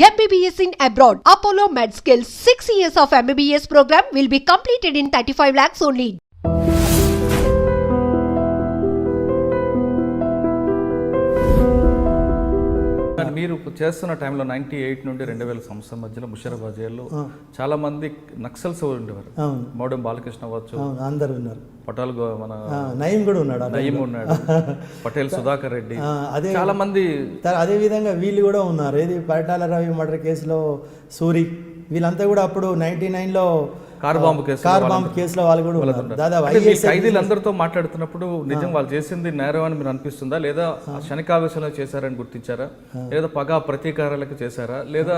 MBBS in abroad. Apollo MedSkills 6 years of MBBS program will be completed in 35 lakhs only. కానీ మీరు చేస్తున్న టైంలో 98 నుండి 2000 సంవత్సరం మధ్యలో ముషీరాబాద్ జైల్లో చాలా మంది నక్సల్స్ ఉండేవారు. మోడెం బాలకృష్ణ అవ్వచ్చు, అందరు ఉన్నారు. పటాల్ మన నయీం కూడా ఉన్నాడు, నయీం ఉన్నాడు, పటేల్ సుధాకర్ రెడ్డి, అదే చాలా మంది. అదే విధంగా వీళ్ళు కూడా ఉన్నారు. ఏది పరిటాల రవి మర్డర్ కేసులో సూరి, వీళ్ళంతా కూడా అప్పుడు 99లో కార్ బాంబు కేసులో వాళ్ళు కూడా ఉన్నారు. దాదాపు ఖైదీలందరితో మాట్లాడుతున్నప్పుడు నిజం వాళ్ళు చేసింది నేరం అని మీరు అనిపిస్తుందా, లేదా క్షణికావేశంలో చేశారని గుర్తించారా, లేదా పగా ప్రతీకారాలకు చేశారా, లేదా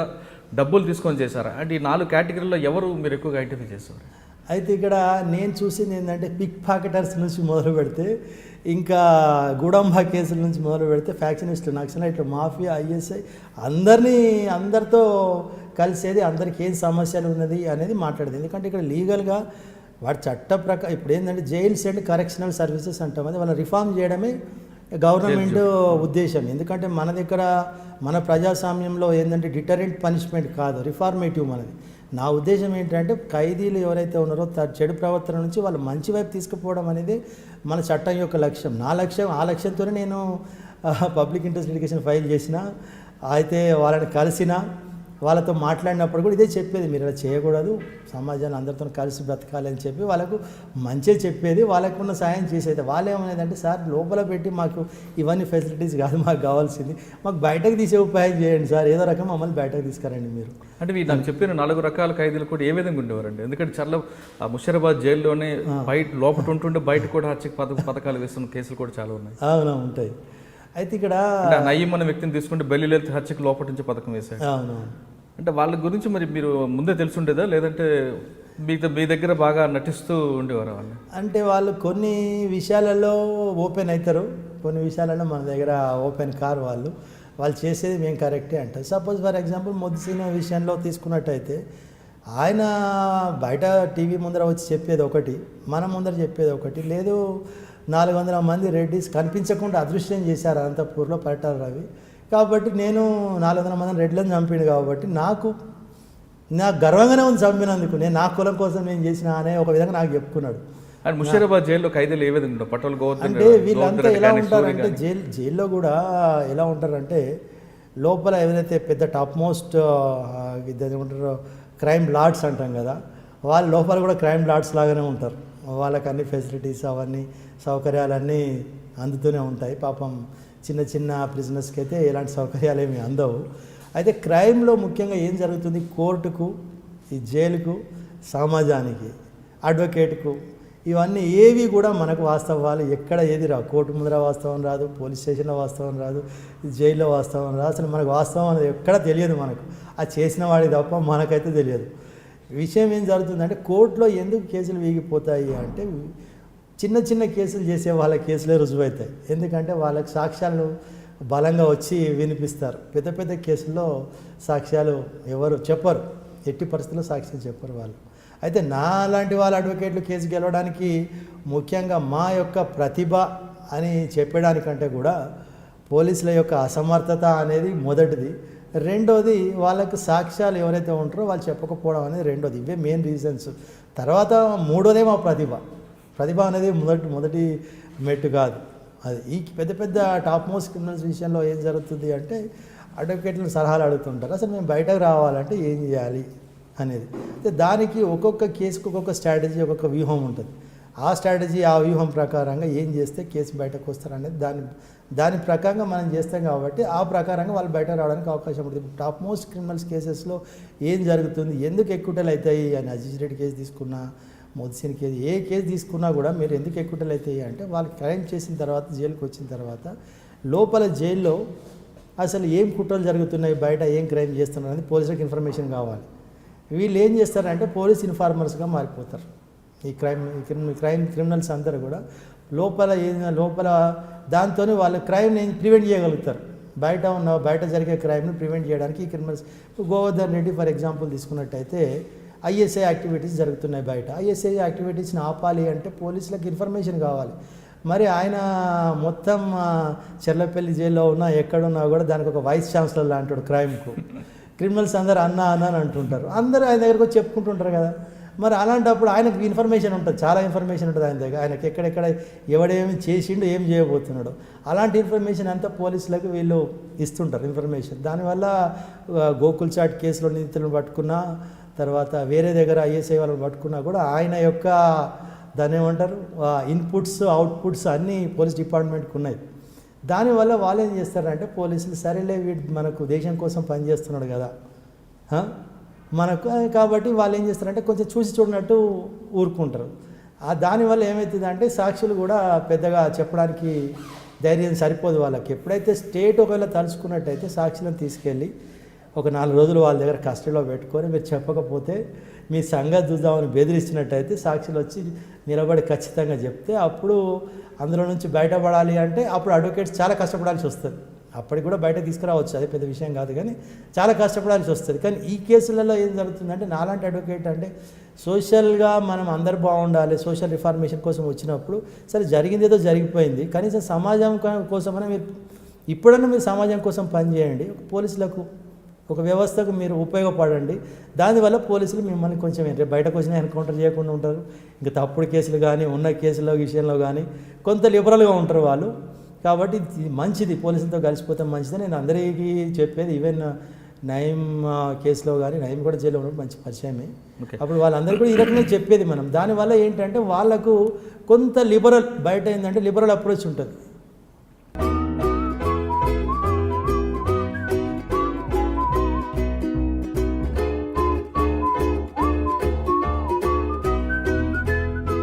డబ్బులు తీసుకొని చేశారా? అంటే ఈ 4 కేటగిరీలో ఎవరు మీరు ఎక్కువగా ఐడెంటిఫై చేశారు? అయితే ఇక్కడ నేను చూసింది ఏంటంటే పిక్ పాకెటర్స్ నుంచి మొదలు పెడితే, ఇంకా గుడంబా కేసుల నుంచి మొదలు పెడితే, ఫ్యాక్షనిస్టులు, నక్సలైట్లు, మాఫియా, ఐఎస్ఐ అందరితో కలిసేది, అందరికి ఏం సమస్యలు ఉన్నది అనేది మాట్లాడేది. ఎందుకంటే ఇక్కడ లీగల్గా వాటి చట్ట ప్రకారం ఇప్పుడు ఏంటంటే జైల్స్ అండ్ కరెక్షనల్ సర్వీసెస్ అంటాం, అది వాళ్ళని రిఫార్మ్ చేయడమే గవర్నమెంట్ ఉద్దేశం. ఎందుకంటే మన దగ్గర మన ప్రజాస్వామ్యంలో ఏంటంటే డిటరెంట్ పనిష్మెంట్ కాదు, రిఫార్మేటివ్ మనది. నా ఉద్దేశం ఏంటంటే ఖైదీలు ఎవరైతే ఉన్నారో చెడు ప్రవర్తన నుంచి వాళ్ళు మంచి వైపు తీసుకుపోవడం అనేది మన చట్టం యొక్క లక్ష్యం. ఆ లక్ష్యంతోనే నేను పబ్లిక్ ఇంట్రెస్ట్ లిటిగేషన్ ఫైల్ చేసిన. అయితే వాళ్ళని కలిసిన, వాళ్ళతో మాట్లాడినప్పుడు కూడా ఇదే చెప్పేది, మీరు ఇలా చేయకూడదు, సమాజాన్ని అందరితో కలిసి బ్రతకాలి అని చెప్పి వాళ్ళకు మంచిగా చెప్పేది, వాళ్ళకున్న సాయం చేసేది. వాళ్ళు ఏమనేదంటే, సార్ లోపల పెట్టి మాకు ఇవన్నీ ఫెసిలిటీస్ కాదు మాకు కావాల్సింది, మాకు బయటకు తీసే ఉపాయం చేయండి సార్, ఏదో రకం మమ్మల్ని బయటకు తీసుకురండి మీరు. అంటే మీరు నాకు చెప్పిన 4 రకాల ఖైదీలు కూడా ఏ విధంగా ఉండేవారండి? ఎందుకంటే చాలా ముషీరాబాద్ జైల్లోనే బయట లోపల ఉంటుండే బయట కూడా హత్య పథకాలు వేస్తున్న కేసులు కూడా చాలా ఉన్నాయి. అవునా, ఉంటాయి. అయితే ఇక్కడ నయీం అనే వ్యక్తిని తీసుకుంటే బెల్లిలెత్ హత్యకు లోపల నుంచి పథకం వేశారు. అవునవును. అంటే వాళ్ళ గురించి మరి మీరు ముందే తెలుసుండేదా, లేదంటే మీ దగ్గర బాగా నటిస్తూ ఉండేవారు వాళ్ళు? అంటే వాళ్ళు కొన్ని విషయాలలో ఓపెన్ అవుతారు, కొన్ని విషయాలలో మన దగ్గర ఓపెన్ కారు. వాళ్ళు చేసేది మేము కరెక్టే అంటారు. సపోజ్ ఫర్ ఎగ్జాంపుల్ మొదసిన విషయంలో తీసుకున్నట్టయితే, ఆయన బయట టీవీ ముందర వచ్చి చెప్పేది ఒకటి, మన ముందర చెప్పేది ఒకటి. లేదు 400 మంది రెడ్డిస్ కనిపించకుండా అదృశ్యం చేశారు అనంతపూర్లో పరిటాల రవి. కాబట్టి నేను 400 మందిని రెడ్లను చంపిండు కాబట్టి నాకు గర్వంగానే ఉంది చంపినందుకు, నేను నా కులం కోసం నేను చేసిన అనే ఒక విధంగా నాకు చెప్పుకున్నాడు. అండ్ ముషీరాబాద్ జైల్లో ఖైదీలు ఏ విధంగా పటోల్ గోవర్ధన్ అంటే వీళ్ళంతా ఎలా ఉంటారంటే, జైల్లో కూడా ఎలా ఉంటారంటే, లోపల ఏదైతే పెద్ద టాప్ మోస్ట్ ఏమంటారో క్రైమ్ లార్డ్స్ అంటాం కదా, వాళ్ళ లోపల కూడా క్రైమ్ లార్డ్స్ లాగానే ఉంటారు. వాళ్ళకి అన్ని ఫెసిలిటీస్ అవన్నీ సౌకర్యాలన్నీ అందుతూనే ఉంటాయి. పాపం చిన్న చిన్న ప్రిజనర్స్కి అయితే ఎలాంటి సౌకర్యాలు ఏమి అందవు. అయితే క్రైమ్లో ముఖ్యంగా ఏం జరుగుతుంది, కోర్టుకు, ఈ జైలుకు, సమాజానికి, అడ్వకేట్కు, ఇవన్నీ ఏవి కూడా మనకు వాస్తవాలు ఎక్కడ ఏది రావు. కోర్టు ముందర వాస్తవం రాదు, పోలీస్ స్టేషన్లో వాస్తవం రాదు, జైల్లో వాస్తవం రాదు. అసలు మనకు వాస్తవం అనేది ఎక్కడ తెలియదు. మనకు ఆ చేసిన వాడికి తప్ప మనకైతే తెలియదు. విషయం ఏం జరుగుతుందంటే, కోర్టులో ఎందుకు కేసులు వీగిపోతాయి అంటే, చిన్న చిన్న కేసులు చేసే వాళ్ళ కేసులే రుజువు అవుతాయి. ఎందుకంటే వాళ్ళకి సాక్ష్యాలు బలంగా వచ్చి వినిపిస్తారు. పెద్ద పెద్ద కేసుల్లో సాక్ష్యాలు ఎవరు చెప్పరు, ఎట్టి పరిస్థితుల్లో సాక్ష్యం చెప్పరు వాళ్ళు. అయితే నా లాంటి వాళ్ళ అడ్వకేట్లు కేసు గెలవడానికి ముఖ్యంగా మా యొక్క ప్రతిభ అని చెప్పడానికంటే కూడా పోలీసుల యొక్క అసమర్థత అనేది మొదటిది. రెండోది వాళ్ళకు సాక్ష్యాలు ఎవరైతే ఉంటారో వాళ్ళు చెప్పకపోవడం అనేది రెండోది. ఇవే మెయిన్ రీజన్స్. తర్వాత మూడోదే మా ప్రతిభ అనేది మొదటి మెట్టు కాదు. అది ఈ పెద్ద పెద్ద టాప్ మోస్ట్ క్రిమినల్స్ విషయంలో ఏం జరుగుతుంది అంటే, అడ్వకేట్లను సలహాలు అడుగుతుంటారు, అసలు మేము బయటకు రావాలంటే ఏం చేయాలి అనేది. అయితే దానికి ఒక్కొక్క కేసుకు ఒక్కొక్క స్ట్రాటజీ, ఒక్కొక్క వ్యూహం ఉంటుంది. ఆ స్ట్రాటజీ, ఆ వ్యూహం ప్రకారంగా ఏం చేస్తే కేసు బయటకు వస్తారనేది దాని ప్రకారంగా మనం చేస్తాం. కాబట్టి ఆ ప్రకారంగా వాళ్ళు బయట రావడానికి అవకాశం ఉంటుంది. టాప్ మోస్ట్ క్రిమినల్స్ కేసెస్లో ఏం జరుగుతుంది, ఎందుకు ఎక్కుటలు అవుతాయి అని అజీజ్ రెడ్డి కేసు తీసుకున్నా, మొదసిన కేసు, ఏ కేసు తీసుకున్నా కూడా మీరు ఎందుకు ఎక్కుటలు అవుతాయి అంటే, వాళ్ళు క్రైమ్ చేసిన తర్వాత జైలుకి వచ్చిన తర్వాత లోపల జైల్లో అసలు ఏం కుట్రలు జరుగుతున్నాయి, బయట ఏం క్రైమ్ చేస్తున్నారు అనేది పోలీసులకు ఇన్ఫర్మేషన్ కావాలి. వీళ్ళు ఏం చేస్తారంటే పోలీస్ ఇన్ఫార్మర్స్గా మారిపోతారు. ఈ క్రిమినల్స్ అందరూ కూడా లోపల దాంతో వాళ్ళు క్రైమ్ని ప్రివెంట్ చేయగలుగుతారు. బయట జరిగే క్రైమ్ని ప్రివెంట్ చేయడానికి ఈ criminals, Govardhan Reddy for example తీసుకున్నట్టయితే, ఐఎస్ఐ యాక్టివిటీస్ జరుగుతున్నాయి బయట. ఐఎస్ఐ యాక్టివిటీస్ని ఆపాలి అంటే పోలీసులకు ఇన్ఫర్మేషన్ కావాలి. మరి ఆయన మొత్తం చెర్లపల్లి జైల్లో ఉన్నా ఎక్కడున్నా కూడా దానికి ఒక వైస్ ఛాన్సలర్ లాంటాడు క్రైమ్కు. క్రిమినల్స్ అందరు అన్న అన్న అని అంటుంటారు, అందరూ ఆయన దగ్గరకు వచ్చి చెప్పుకుంటుంటారు కదా. మరి అలాంటప్పుడు ఆయనకు ఇన్ఫర్మేషన్ ఉంటుంది, చాలా ఇన్ఫర్మేషన్ ఉంటుంది ఆయన దగ్గర, ఆయనకి ఎక్కడెక్కడ ఎవడేమి చేసిండు ఏం చేయబోతున్నాడు అలాంటి ఇన్ఫర్మేషన్ అంతా పోలీసులకు వీళ్ళు ఇస్తుంటారు ఇన్ఫర్మేషన్. దానివల్ల గోకుల్ చాట్ కేసులో నిందితులను పట్టుకున్నా, తర్వాత వేరే దగ్గర ఐఎస్ఐ వాళ్ళని పట్టుకున్నా కూడా ఆయన యొక్క దాన్ని ఏమంటారు ఇన్పుట్స్ అవుట్పుట్స్ అన్నీ పోలీస్ డిపార్ట్మెంట్కి ఉన్నాయి. దానివల్ల వాళ్ళు ఏం చేస్తారంటే పోలీసులు సరేలే వీడు మనకు దేశం కోసం పనిచేస్తున్నాడు కదా మనకు, కాబట్టి వాళ్ళు ఏం చేస్తారంటే కొంచెం చూసి చూడనట్టు ఊరుకుంటారు. దానివల్ల ఏమవుతుందంటే సాక్షులు కూడా పెద్దగా చెప్పడానికి ధైర్యం సరిపోదు వాళ్ళకి. ఎప్పుడైతే స్టేట్ ఒకవేళ తలుచుకున్నట్టయితే సాక్షులను తీసుకెళ్ళి ఒక 4 రోజులు వాళ్ళ దగ్గర కస్టడీలో పెట్టుకొని మీరు చెప్పకపోతే మీ సంగతి చూద్దామని బెదిరించినట్టయితే సాక్షులు వచ్చి నిలబడి ఖచ్చితంగా చెప్తే అప్పుడు అందులో నుంచి బయటపడాలి అంటే అప్పుడు అడ్వకేట్స్ చాలా కష్టపడాల్సి వస్తుంది. అప్పటికి కూడా బయట తీసుకురావచ్చు, అది పెద్ద విషయం కాదు, కానీ చాలా కష్టపడాల్సి వస్తుంది. కానీ ఈ కేసులలో ఏం జరుగుతుందంటే నాలాంటి అడ్వకేట్ అంటే సోషల్గా మనం అందరు బాగుండాలి, సోషల్ రిఫార్మేషన్ కోసం వచ్చినప్పుడు సరే జరిగింది ఏదో జరిగిపోయింది, కనీసం సమాజం కోసమైనా మీరు ఇప్పుడన్నా మీరు సమాజం కోసం పనిచేయండి, పోలీసులకు ఒక వ్యవస్థకు మీరు ఉపయోగపడండి. దానివల్ల పోలీసులు మిమ్మల్ని కొంచెం బయటకు వచ్చినా ఎన్కౌంటర్ చేయకుండా ఉంటారు. ఇంకా తప్పుడు కేసులు కానీ ఉన్న కేసుల విషయంలో కానీ కొంత లిబరల్గా ఉంటారు వాళ్ళు. కాబట్టి మంచిది, పోలీసులతో కలిసిపోతే మంచిది నేను అందరికీ చెప్పేది. ఈవెన్ నయీం కేసులో కానీ నయీం కూడా జైల్లో ఉన్నప్పుడు మంచి పరిచయమే. అప్పుడు వాళ్ళందరూ కూడా ఈ రకంగా చెప్పేది మనం. దానివల్ల ఏంటంటే వాళ్ళకు కొంత లిబరల్ బయట ఏంటంటే లిబరల్ అప్రోచ్ ఉంటుంది.